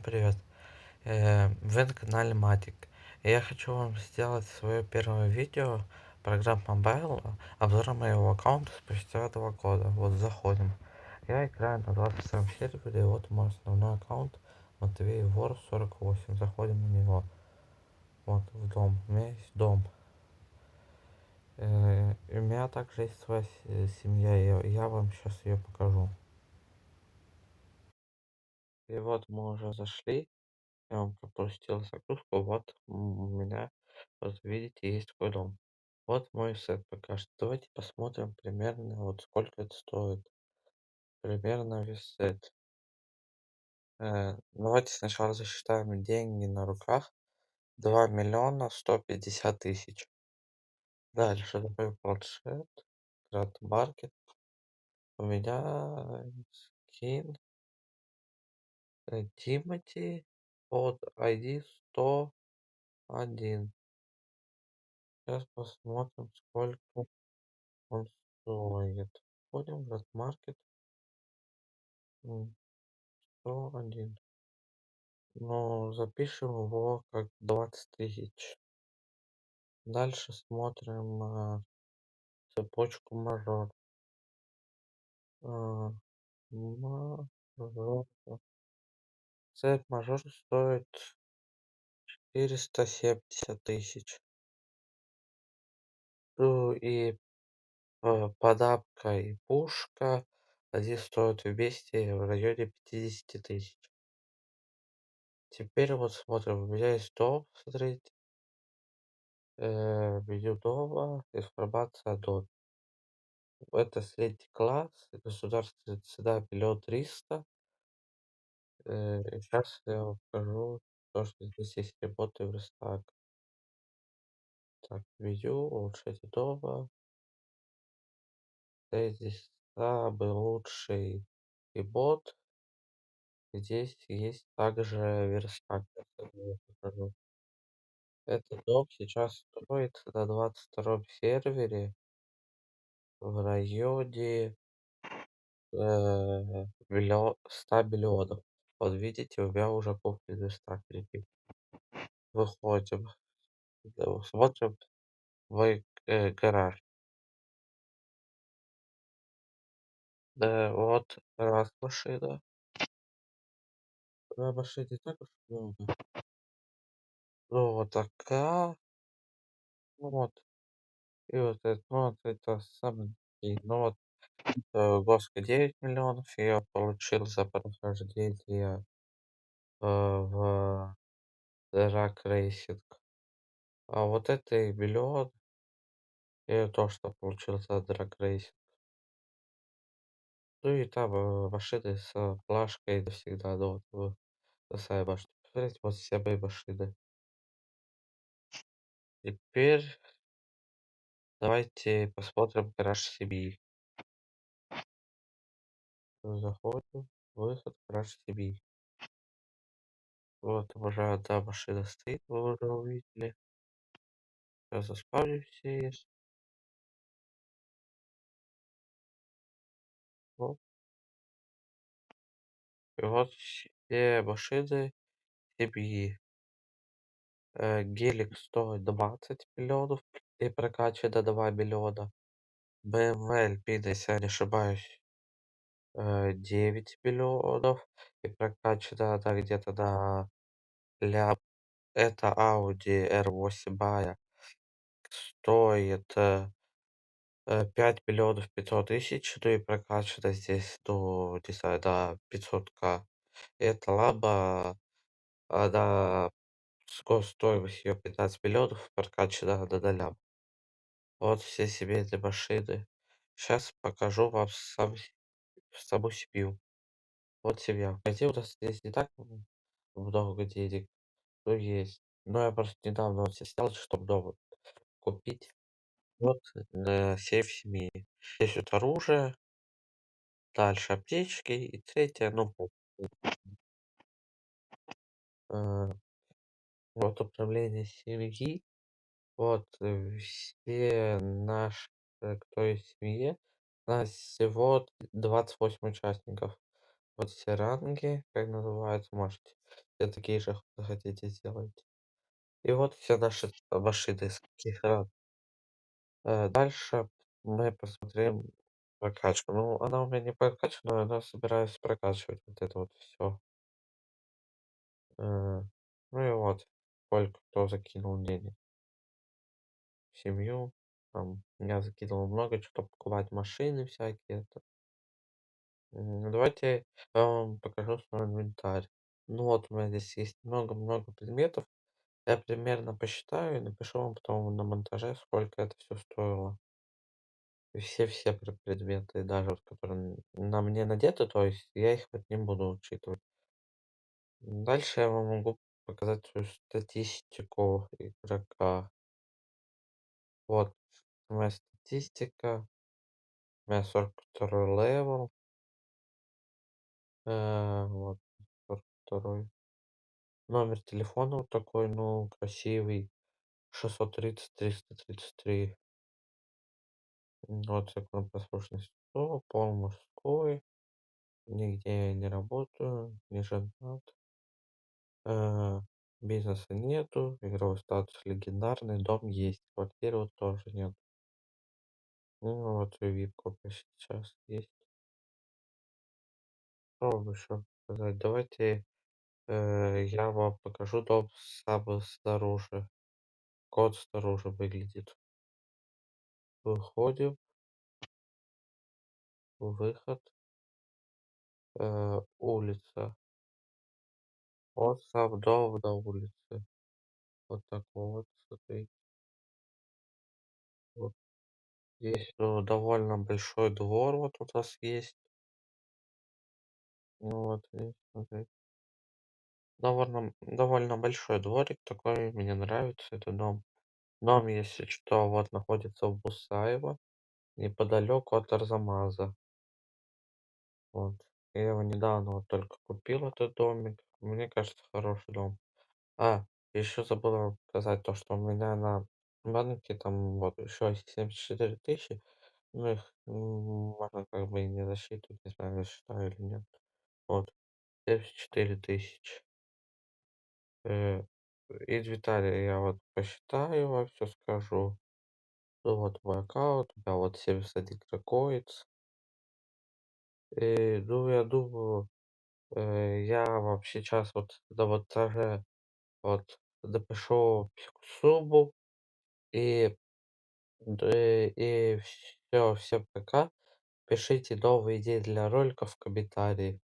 Привет. Вы на канале Матик. Я хочу вам сделать свое первое видео про Grab Mobile, обзор моего аккаунта спустя 2 года. Вот заходим. Я играю на 22 сервере, и вот мой основной аккаунт Матвей Вор 48. Заходим на него. Вот в дом. У меня есть дом. И у меня также есть своя семья, и я вам сейчас ее покажу. И вот мы уже зашли. Я вам пропустил загрузку. Вот у меня, вот видите, есть такой дом. Вот мой сет пока что. Давайте посмотрим примерно, вот сколько это стоит. Примерно весь сет. Давайте сначала засчитаем деньги на руках. 2 150 000. Дальше такой планшет. Маркет. У меня скин Тимати под ID 101. Сейчас посмотрим, сколько он стоит. Входим в Редмаркет. 101. Ну, запишем его как 20 тысяч. Дальше смотрим цепочку мажор. А, мажор. Цепь мажор стоит 470 000. Ну и подапка и пушка. Они стоят вместе в районе 50 000. Теперь вот смотрим, у меня есть дом, смотрите, меню дома, информация о доме. Это средний класс, государственная цена 1 300 000. Сейчас я вам покажу то, что здесь есть работы в рестарт. Так, меню, улучшайте дома. Здесь самый лучший ремонт. Здесь есть также верстак. Я вам покажу. Этот дом сейчас строится на 22 сервере в районе 100 миллионов. Вот видите, у меня уже купленный стакер. Выходим, смотрим в гараж. Да, вот раз машина. Машин не так уж много. Ну, вот такая. Ну, вот. И вот это, ну, вот это самый. Ну, вот Госка 9 миллионов я получил за прохождение в Drag Racing. А вот это и миллион, и то, что получил за Drag Racing. Ну и там машины с плашкой навсегда, ну, вот, самая башня. Посмотрите, вот все мои машины. Теперь давайте посмотрим гараж семьи. Заходим, выход, гараж семьи. Вот уже одна машина стоит, вы уже увидели. Сейчас заспавним все. Вот. И вот все машины семьи. Гелик стоит 20 миллионов и прокачан до 2 миллиона. BMW Альпина, если я не ошибаюсь, 9 миллионов и прокачана она где-то на лям. Это Audi R8 Maya стоит 5 миллионов 500 тысяч, ну и прокачана здесь, ну, не знаю, до 500 000. Это Ламба, она стоимость ее 15 миллионов, прокачана до 0. Вот все семейные машины. Сейчас покажу вам саму семью. Вот семья. Хотя у нас здесь не так много денег, но есть. Но я просто недавно вот снял, чтобы дома купить. Вот сейф семьи. Здесь вот оружие, дальше аптечки и третье, ну, э, вот управление семьи. Вот все наши, кто из семьи, у нас всего 28 участников. Вот все ранги, как называются, можете все такие же захотите сделать. И вот все ваши диски. Дальше мы посмотрим прокачку. Ну, она у меня не прокачана, но собираюсь прокачивать вот это вот все. Ну и вот, сколько кто закинул денег в семью. Там, я закидывал много, что покупать машины всякие. Давайте я вам покажу свой инвентарь. Ну вот, у меня здесь есть много-много предметов. Я примерно посчитаю и напишу вам потом на монтаже, сколько это все стоило. И все предметы, даже вот, которые на мне надеты, то есть я их вот не буду учитывать. Дальше я вам могу показать свою статистику игрока. Вот моя статистика. У меня 42 левел. Вот 42. Номер телефона вот такой, ну, красивый. 630 333. Вот законопослушный стол, пол мужской. Нигде я не работаю, не женат. Э, Бизнеса нету, игровой статус легендарный, дом есть, квартиры вот тоже нет. Ну вот и VIP-копия сейчас есть. Что вам еще показать? Давайте я вам покажу дом сам снаружи. Код снаружи выглядит. Выходим, выход, улица. Вот сам дом на улице. Вот такой вот, смотрите. Вот здесь, довольно большой двор вот у нас есть. Ну вот, и смотрите. Довольно большой дворик такой, мне нравится этот дом. Дом, если что, вот находится в Бусаево, неподалеку от Арзамаса. Вот. Я его недавно вот только купил, этот домик. Мне кажется, хороший дом. Еще забыл вам сказать то, что у меня на банке там вот еще 74 тысячи. Ну, их можно как бы и не засчитывать, не знаю, засчитаю или нет. Вот, 74 тысячи. Э, из Виталия я вот посчитаю вам все скажу. Ну вот мой аккаунт, у меня вот 71 крокоидс. И, ну, я думаю, я вам сейчас вот на монтаже вот напишу сумму и, и все, всем пока. Пишите новые идеи для роликов в комментарии.